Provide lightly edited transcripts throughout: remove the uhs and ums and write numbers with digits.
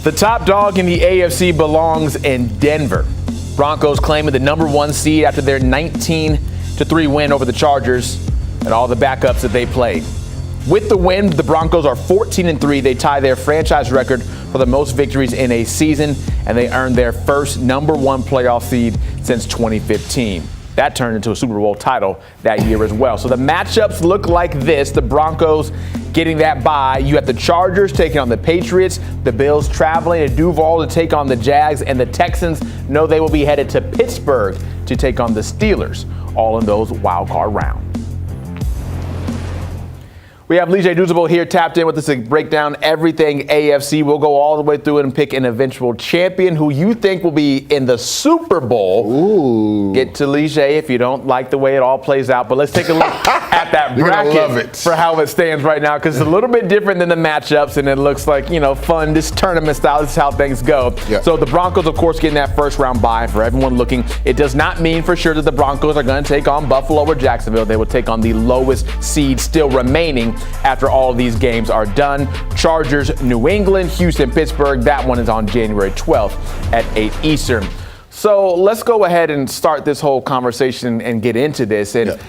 The top dog in the AFC belongs in Denver. Broncos claiming the number one seed after their 19-3 win over the Chargers and all the backups that they played. With the win, the Broncos are 14-3. They tie their franchise record for the most victories in a season, and they earned their first number one playoff seed since 2015. That turned into a Super Bowl title that year as well. So the matchups look like this. The Broncos getting that bye. You have the Chargers taking on the Patriots, the Bills traveling to Duval to take on the Jags, and the Texans know they will be headed to Pittsburgh to take on the Steelers, all in those wild card rounds. We have Lee J. Douzable here tapped in with us to break down everything AFC. We'll go all the way through it and pick an eventual champion who you think will be in the Super Bowl. Ooh. Get to Lee J if you don't like the way it all plays out. But let's take a look at that bracket for how it stands right now, because it's a little bit different than the matchups, and it looks like, fun, this tournament style. This is how things go. Yeah. So the Broncos, of course, getting that first round bye. For everyone looking, it does not mean for sure that the Broncos are going to take on Buffalo or Jacksonville. They will take on the lowest seed still remaining after all of these games are done. Chargers, New England, Houston, Pittsburgh. That one is on January 12th at 8 Eastern. So let's go ahead and start this whole conversation and get into this. And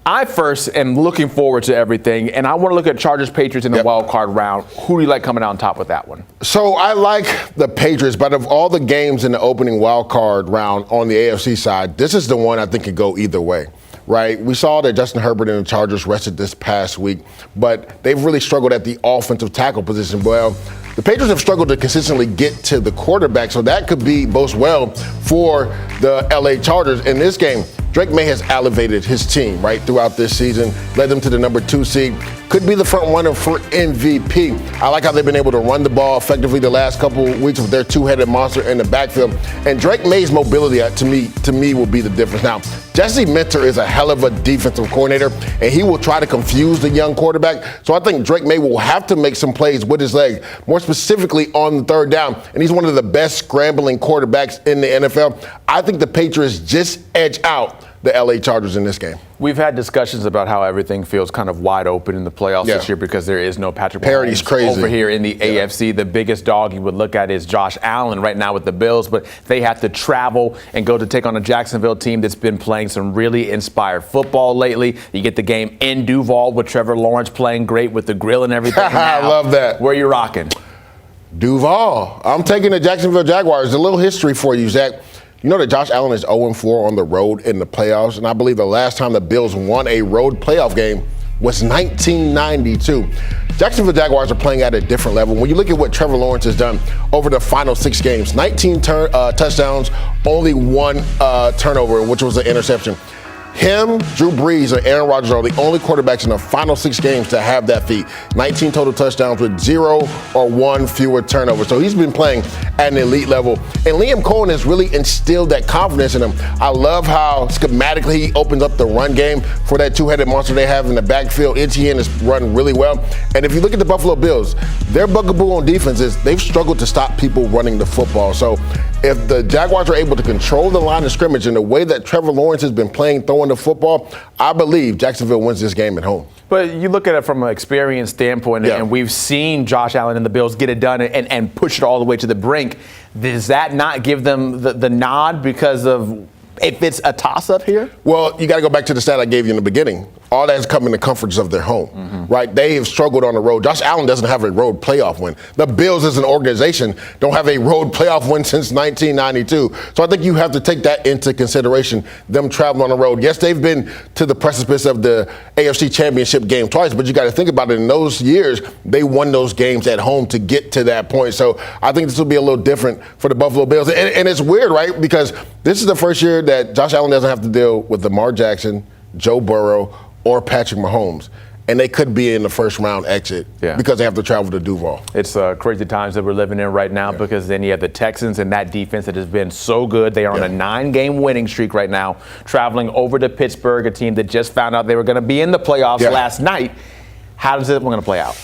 I first am looking forward to everything, and I want to look at Chargers, Patriots in the wild card round. Who do you like coming out on top with that one? So I like the Patriots, but of all the games in the opening wild card round on the AFC side, this is the one I think could go either way. Right? We saw that Justin Herbert and the Chargers rested this past week, but they've really struggled at the offensive tackle position. Well, the Patriots have struggled to consistently get to the quarterback, so that could be both well for the LA Chargers in this game. Drake May has elevated his team, right, throughout this season, led them to the number 2 seed, could be the front runner for MVP. I like how they've been able to run the ball effectively the last couple of weeks with their two-headed monster in the backfield. And Drake May's mobility, to me, will be the difference. Now, Jesse Minter is a hell of a defensive coordinator, and he will try to confuse the young quarterback. So I think Drake May will have to make some plays with his legs, more specifically on the third down. And he's one of the best scrambling quarterbacks in the NFL. I think the Patriots just edge out the LA Chargers in this game. We've had discussions about how everything feels kind of wide open in the playoffs this year because there is no Patrick Mahomes crazy over here in the AFC. The biggest dog you would look at is Josh Allen right now with the Bills, but they have to travel and go to take on a Jacksonville team that's been playing some really inspired football lately. You get the game in Duval with Trevor Lawrence playing great with the grill and everything. I love that. Where you rocking? Duval. I'm taking the Jacksonville Jaguars. A little history for you, Zach. You know that Josh Allen is 0-4 on the road in the playoffs, and I believe the last time the Bills won a road playoff game was 1992. Jacksonville Jaguars are playing at a different level. When you look at what Trevor Lawrence has done over the final 6 games, 19 touchdowns, only 1 turnover, which was an interception. Him, Drew Brees, and Aaron Rodgers are the only quarterbacks in the final 6 games to have that feat. 19 total touchdowns with 0 or 1 fewer turnovers. So he's been playing at an elite level. And Liam Cohen has really instilled that confidence in him. I love how schematically he opens up the run game for that two-headed monster they have in the backfield. Etienne has run really well. And if you look at the Buffalo Bills, their bugaboo on defense is they've struggled to stop people running the football. So if the Jaguars are able to control the line of scrimmage in the way that Trevor Lawrence has been playing, throwing the football, I believe Jacksonville wins this game at home. But you look at it from an experience standpoint, and we've seen Josh Allen and the Bills get it done and push it all the way to the brink. Does that not give them the nod because of if it's a toss-up here? Well, you got to go back to the stat I gave you in the beginning. All that has come in the comforts of their home, right? They have struggled on the road. Josh Allen doesn't have a road playoff win. The Bills as an organization don't have a road playoff win since 1992. So I think you have to take that into consideration, them traveling on the road. Yes, they've been to the precipice of the AFC Championship game twice, but you got to think about it. In those years, they won those games at home to get to that point. So I think this will be a little different for the Buffalo Bills. And it's weird, right? Because this is the first year that Josh Allen doesn't have to deal with Lamar Jackson, Joe Burrow, or Patrick Mahomes. And they could be in the first round exit because they have to travel to Duval. It's crazy times that we're living in right now because then you have the Texans and that defense that has been so good. They are on a 9-game winning streak right now, traveling over to Pittsburgh, a team that just found out they were going to be in the playoffs last night. How does it going to play out?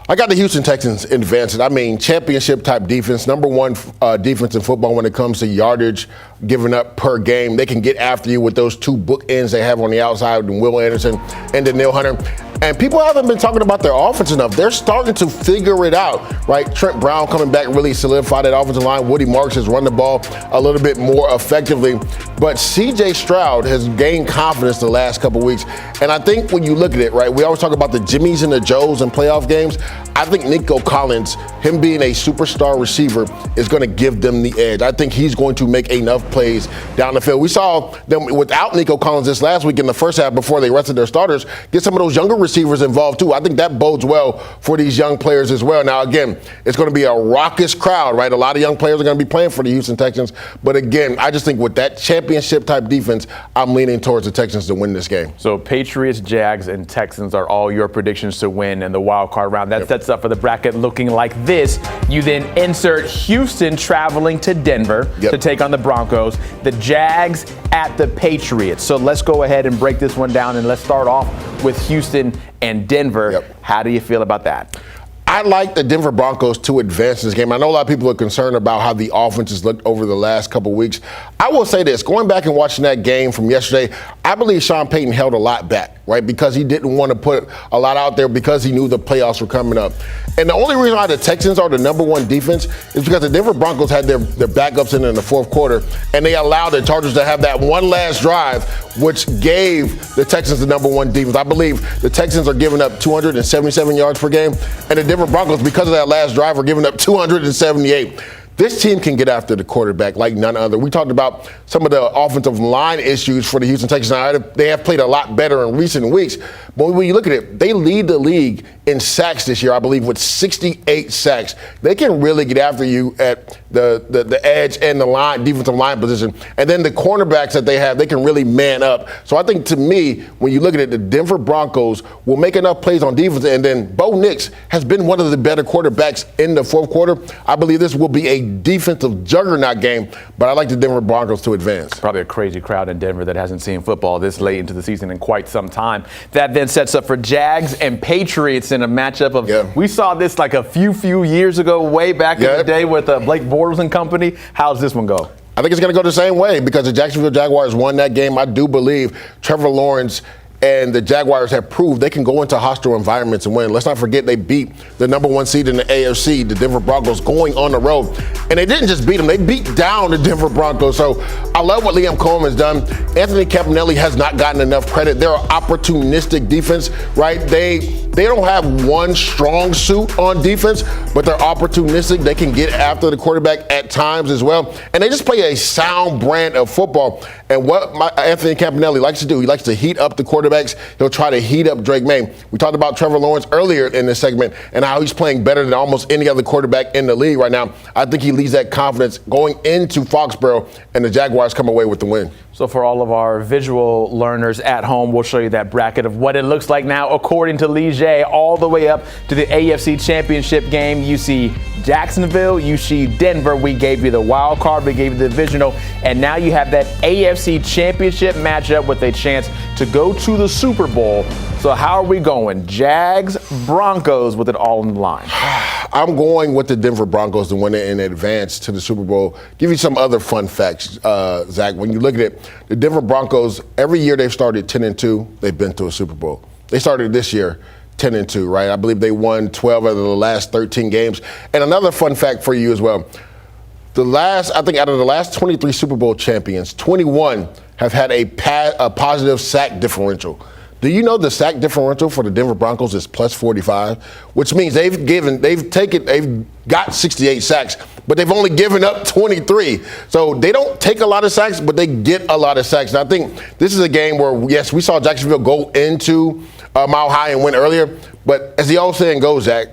I got the Houston Texans advancing. I mean, championship-type defense, number 1 defense in football when it comes to yardage, giving up per game. They can get after you with those two bookends they have on the outside, Will Anderson and Danielle Hunter. And people haven't been talking about their offense enough. They're starting to figure it out, right? Trent Brown coming back really solidified that offensive line. Woody Marks has run the ball a little bit more effectively. But C.J. Stroud has gained confidence the last couple weeks. And I think when you look at it, right, we always talk about the Jimmies and the Joes in playoff games. I think Nico Collins, him being a superstar receiver, is going to give them the edge. I think he's going to make enough plays down the field. We saw them without Nico Collins this last week in the first half before they rested their starters, get some of those younger receivers involved too. I think that bodes well for these young players as well. Now, again, it's going to be a raucous crowd, right? A lot of young players are going to be playing for the Houston Texans. But again, I just think with that championship-type defense, I'm leaning towards the Texans to win this game. So Patriots, Jags, and Texans are all your predictions to win in the wild card round. That sets up for the bracket looking like this. You then insert Houston traveling to Denver to take on the Broncos, the Jags at the Patriots. So let's go ahead and break this one down, and let's start off with Houston and Denver. How do you feel about that? I like the Denver Broncos to advance in this game. I know a lot of people are concerned about how the offense has looked over the last couple weeks. I will say this, going back and watching that game from yesterday, I believe Sean Payton held a lot back, right? Because he didn't want to put a lot out there because he knew the playoffs were coming up. And the only reason why the Texans are the number one defense is because the Denver Broncos had their backups in the fourth quarter, and they allowed the Chargers to have that one last drive, which gave the Texans the number one defense. I believe the Texans are giving up 277 yards per game, and the Denver Broncos, because of that last drive, are giving up 278. This team can get after the quarterback like none other. We talked about some of the offensive line issues for the Houston Texans. Now, they have played a lot better in recent weeks. But when you look at it, they lead the league in sacks this year, I believe, with 68 sacks. They can really get after you at the edge and the line, defensive line position. And then the cornerbacks that they have, they can really man up. So I think, to me, when you look at it, the Denver Broncos will make enough plays on defense. And then Bo Nix has been one of the better quarterbacks in the fourth quarter. I believe this will be a defensive juggernaut game, but I like the Denver Broncos to advance. Probably a crazy crowd in Denver that hasn't seen football this late into the season in quite some time. That then sets up for Jags and Patriots in a matchup of, we saw this like a few years ago, way back in the day with Blake Bortles and company. How's this one go? I think it's going to go the same way because the Jacksonville Jaguars won that game. I do believe Trevor Lawrence and the Jaguars have proved they can go into hostile environments and win. Let's not forget they beat the number one seed in the AFC, the Denver Broncos, going on the road. And they didn't just beat them, they beat down the Denver Broncos. So I love what Liam Coleman's done. Anthony Campanelli has not gotten enough credit. They're an opportunistic defense, right? They don't have one strong suit on defense, but they're opportunistic. They can get after the quarterback at times as well. And they just play a sound brand of football. And what Anthony Campanelli likes to do, he likes to heat up the quarterbacks. He'll try to heat up Drake May. We talked about Trevor Lawrence earlier in this segment and how he's playing better than almost any other quarterback in the league right now. I think he leads that confidence going into Foxborough, and the Jaguars come away with the win. So for all of our visual learners at home, we'll show you that bracket of what it looks like now according to Lee J, all the way up to the AFC Championship game. You see Jacksonville, you see Denver. We gave you the wild card, we gave you the divisional, and now you have that AFC Championship matchup with a chance to go to the Super Bowl. So how are we going? Jags, Broncos with it all on the line. I'm going with the Denver Broncos to win it in advance to the Super Bowl. Give you some other fun facts, Zach. When you look at it, the Denver Broncos, every year they've started 10-2, they've been to a Super Bowl. They started this year 10-2, right? I believe they won 12 out of the last 13 games. And another fun fact for you as well. I think out of the last 23 Super Bowl champions, 21 have had a positive sack differential. Do you know the sack differential for the Denver Broncos is plus 45, which means they've got 68 sacks, but they've only given up 23. So they don't take a lot of sacks, but they get a lot of sacks. And I think this is a game where, yes, we saw Jacksonville go into Mile High and win earlier, but as the old saying goes, Zach,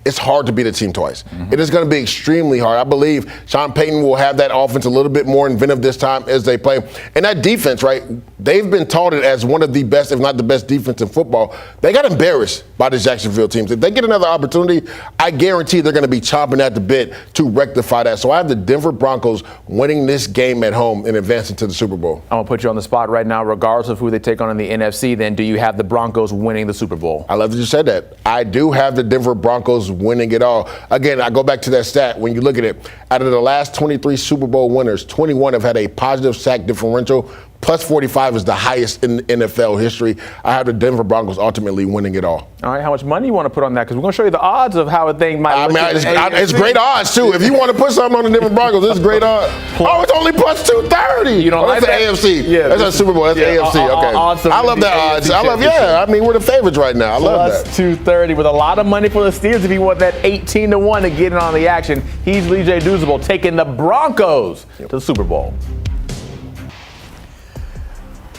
it's hard to beat a team twice. It is going to be extremely hard. I believe Sean Payton will have that offense a little bit more inventive this time as they play. And that defense, right, they've been touted as one of the best, if not the best defense in football. They got embarrassed by the Jacksonville teams. If they get another opportunity, I guarantee they're going to be chomping at the bit to rectify that. So I have the Denver Broncos winning this game at home and advancing to the Super Bowl. I'm going to put you on the spot right now, regardless of who they take on in the NFC. Then do you have the Broncos winning the Super Bowl? I love that you said that. I do have the Denver Broncos Broncos winning it all. Again, I go back to that stat. When you look at it, out of the last 23 Super Bowl winners, 21 have had a positive sack differential. Plus 45 is the highest in NFL history. I have the Denver Broncos ultimately winning it all. All right, how much money you want to put on that? Because we're going to show you the odds of how a thing might look. It's great odds, too. If you want to put something on the Denver Broncos, it's great odds. It's only plus 230. You don't like that? That's the AFC. Yeah, that's a Super Bowl. That's the AFC. Okay. Awesome. I love that odds. We're the favorites right now. I love that. Plus 230 with a lot of money for the Steelers if you want that 18-1 to get in on the action. He's Lee J. Douzable taking the Broncos to the Super Bowl.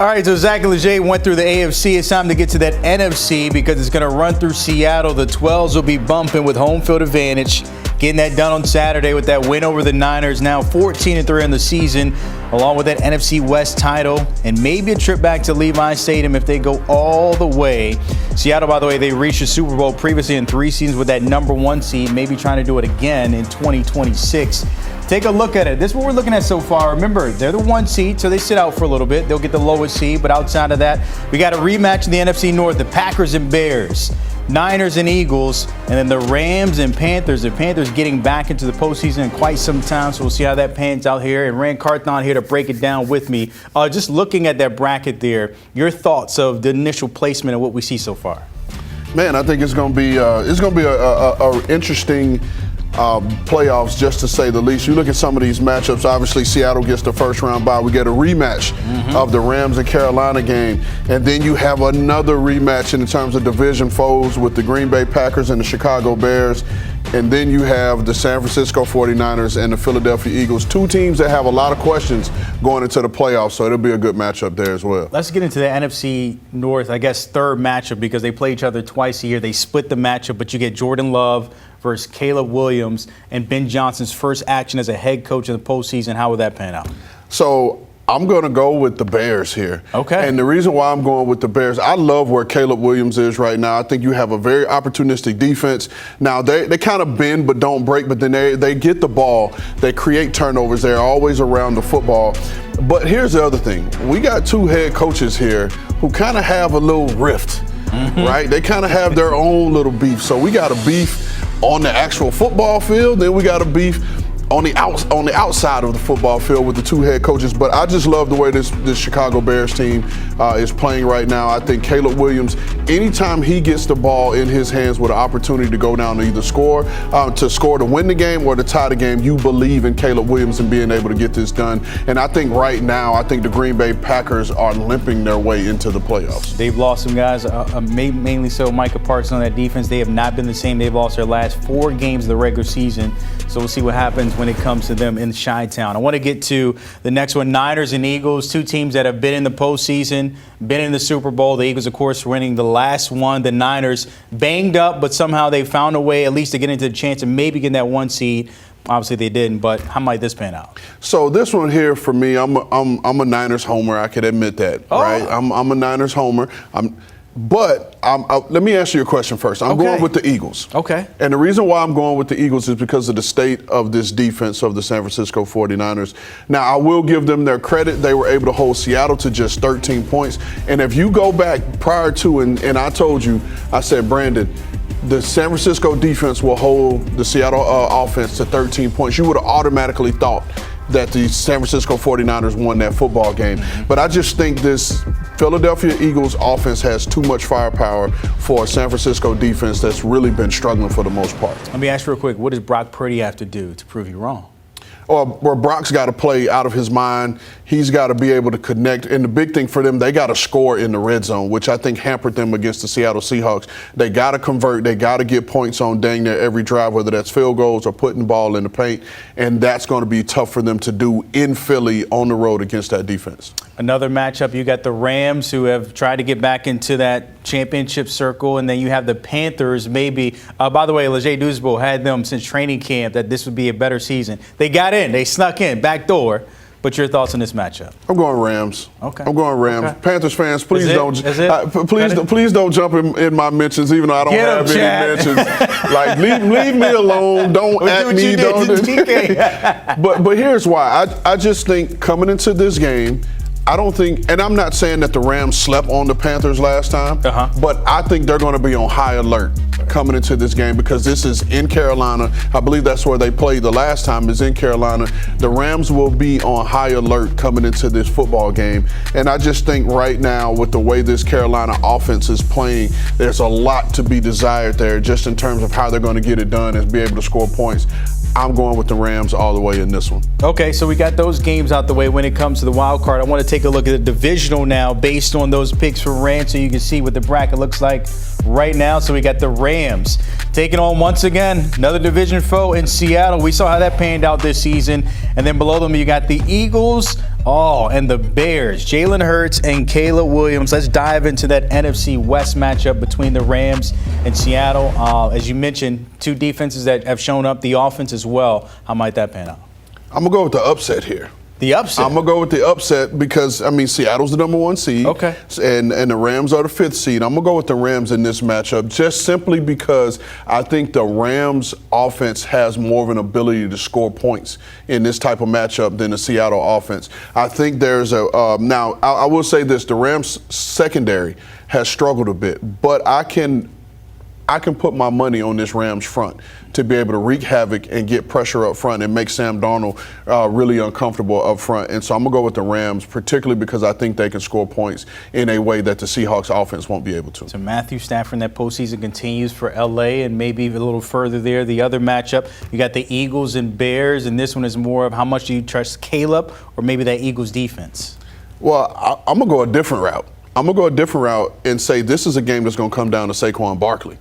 All right, so Zach and Leger went through the AFC. It's time to get to that NFC because it's going to run through Seattle. The 12s will be bumping with home field advantage. Getting that done on Saturday with that win over the Niners. Now 14-3 in the season, along with that NFC West title and maybe a trip back to Levi Stadium if they go all the way. Seattle, by the way, they reached the Super Bowl previously in 3 seasons with that #1 seed, maybe trying to do it again in 2026. Take a look at it. This is what we're looking at so far. Remember, they're the 1 seed, so they sit out for a little bit. They'll get the lowest seed, but outside of that, we got a rematch in the NFC North, the Packers and Bears, Niners and Eagles, and then the Rams and Panthers. The Panthers getting back into the postseason in quite some time, so we'll see how that pans out here. And Ran Carthon here to break it down with me. Just looking at that bracket there, your thoughts of the initial placement and what we see so far? Man, I think it's going to be a interesting playoffs, just to say the least. You look at some of these matchups. Obviously, Seattle gets the first round bye. We get a rematch of the Rams and Carolina game, and then you have another rematch in terms of division foes with the Green Bay Packers and the Chicago Bears. And then you have the San Francisco 49ers and the Philadelphia Eagles, 2 teams that have a lot of questions going into the playoffs, so it'll be a good matchup there as well. Let's get into the NFC North, I guess, third matchup because they play each other twice a year. They split the matchup, but you get Jordan Love versus Caleb Williams and Ben Johnson's first action as a head coach in the postseason. How would that pan out? So I'm going to go with the Bears here. Okay. And the reason why I'm going with the Bears, I love where Caleb Williams is right now. I think you have a very opportunistic defense. Now, they kind of bend but don't break, but then they get the ball. They create turnovers. They're always around the football. But here's the other thing. We got 2 head coaches here who kind of have a little rift, right? They kind of have their own little beef. So we got a beef on the actual football field, then we got a beef on the outside of the football field with the 2 head coaches. But I just love the way this Chicago Bears team is playing right now. I think Caleb Williams, anytime he gets the ball in his hands with an opportunity to go down to either score to win the game or to tie the game, you believe in Caleb Williams and being able to get this done. And I think right now, I think the Green Bay Packers are limping their way into the playoffs. They've lost some guys, mainly so Micah Parsons on that defense. They have not been the same. They've lost their last 4 games of the regular season. So we'll see what happens when it comes to them in Chi-Town. I want to get to the next one, Niners and Eagles, 2 teams that have been in the postseason, been in the Super Bowl. The Eagles, of course, winning the last one. The Niners banged up, but somehow they found a way at least to get into the chance of maybe getting that 1 seed. Obviously, they didn't, but how might this pan out? So this one here for me, I'm a Niners homer. I can admit that, right? I'm a Niners homer. But let me ask you a question first. I'm going with the Eagles. Okay. And the reason why I'm going with the Eagles is because of the state of this defense of the San Francisco 49ers. Now, I will give them their credit. They were able to hold Seattle to just 13 points. And if you go back prior to, and I told you, I said, Brandon, the San Francisco defense will hold the Seattle offense to 13 points. You would have automatically thought that the San Francisco 49ers won that football game. But I just think this Philadelphia Eagles offense has too much firepower for a San Francisco defense that's really been struggling for the most part. Let me ask you real quick, what does Brock Purdy have to do to prove you wrong? Where Brock's got to play out of his mind. He's got to be able to connect. And the big thing for them, they got to score in the red zone, which I think hampered them against the Seattle Seahawks. They got to convert. They got to get points on dang near every drive, whether that's field goals or putting the ball in the paint. And that's going to be tough for them to do in Philly on the road against that defense. Another matchup, you got the Rams who have tried to get back into that championship circle, and then you have the Panthers maybe. By the way, Leger Douzable had them since training camp that this would be a better season. They got in. They snuck in, back door. But your thoughts on this matchup? I'm going Rams. Okay. I'm going Rams. Okay. Panthers fans, please please don't jump in my mentions, even though I don't have any mentions. Like leave me alone. Don't at me. Don't. But here's why. I just think coming into this game, I don't think, and I'm not saying that the Rams slept on the Panthers last time, but I think they're going to be on high alert coming into this game because this is in Carolina. I believe that's where they played the last time, is in Carolina. The Rams will be on high alert coming into this football game. And I just think right now, with the way this Carolina offense is playing, there's a lot to be desired there just in terms of how they're going to get it done and be able to score points. I'm going with the Rams all the way in this one. Okay, so we got those games out the way. When it comes to the wild card, I want to take a look at the divisional now based on those picks from Rand so you can see what the bracket looks like right now. So we got the Rams taking on, once again, another division foe in Seattle. We saw how that panned out this season. And then below them, you got the Eagles, and the Bears. Jalen Hurts and Caleb Williams. Let's dive into that NFC West matchup between the Rams and Seattle. As you mentioned, two defenses that have shown up, the offense as well. How might that pan out? I'm going to go with the upset here. The upset? I'm going to go with the upset because, Seattle's the number 1 seed. Okay. And the Rams are the 5th seed. I'm going to go with the Rams in this matchup just simply because I think the Rams offense has more of an ability to score points in this type of matchup than the Seattle offense. I think there's now I will say this, the Rams secondary has struggled a bit, but I can put my money on this Rams front to be able to wreak havoc and get pressure up front and make Sam Darnold really uncomfortable up front. And so I'm going to go with the Rams, particularly because I think they can score points in a way that the Seahawks offense won't be able to. So Matthew Stafford in that postseason continues for L.A. and maybe even a little further there. The other matchup, you got the Eagles and Bears, and this one is more of how much do you trust Caleb or maybe that Eagles defense? Well, I'm going to go a different route. I'm going to go a different route and say this is a game that's going to come down to Saquon Barkley.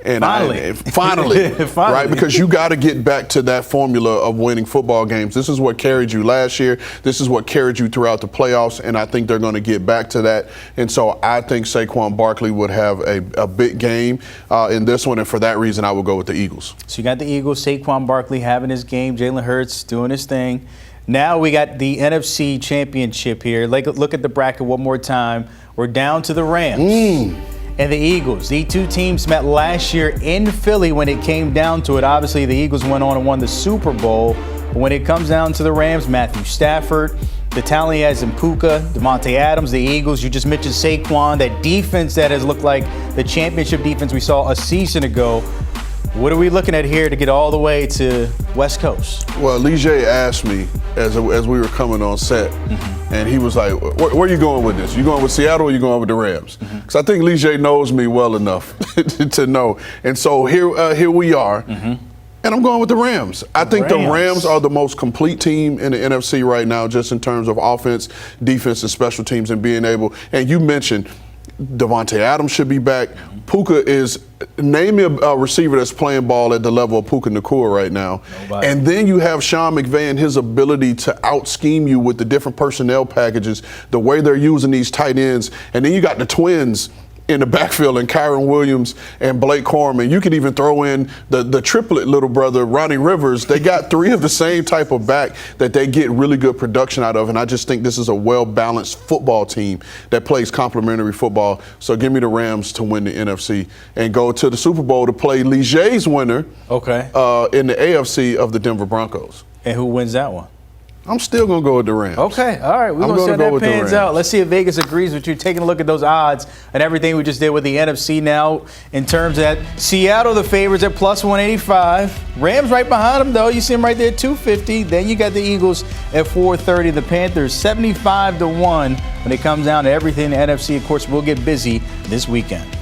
And finally, right? Because you got to get back to that formula of winning football games. This is what carried you last year. This is what carried you throughout the playoffs, and I think they're going to get back to that. And so I think Saquon Barkley would have a big game in this one, and for that reason, I would go with the Eagles. So you got the Eagles, Saquon Barkley having his game, Jalen Hurts doing his thing. Now we got the NFC Championship here. Look at the bracket one more time. We're down to the Rams. And the Eagles. These two teams met last year in Philly when it came down to it. Obviously, the Eagles went on and won the Super Bowl. But when it comes down to the Rams, Matthew Stafford, the talent he has in Puka, Devontae Adams, the Eagles, you just mentioned Saquon, that defense that has looked like the championship defense we saw a season ago. What are we looking at here to get all the way to West Coast? Well, Lige asked me as we were coming on set, and he was like, where are you going with this? You going with Seattle or you going with the Rams? Because I think Lige knows me well enough to know. And so here we are. And I'm going with the Rams. I think the Rams are the most complete team in the NFC right now, just in terms of offense, defense, and special teams, and being able, and you mentioned Devontae Adams should be back. Puka is, name me a receiver that's playing ball at the level of Puka Nacua right now. Nobody. And then you have Sean McVay and his ability to out-scheme you with the different personnel packages, the way they're using these tight ends. And then you got the twins in the backfield and Kyron Williams and Blake Corum. You could even throw in the triplet little brother, Ronnie Rivers. They got three of the same type of back that they get really good production out of. And I just think this is a well-balanced football team that plays complementary football. So give me the Rams to win the NFC and go to the Super Bowl to play Lige's winner in the AFC of the Denver Broncos. And who wins that one? I'm still going to go with the Rams. Okay, all right. We're going to see how that pans out. Let's see if Vegas agrees with you. Taking a look at those odds and everything we just did with the NFC now in terms of that. Seattle, the favorites at plus 185. Rams right behind them, though. You see them right there at 250. Then you got the Eagles at 430. The Panthers 75-1 when it comes down to everything. The NFC, of course, will get busy this weekend.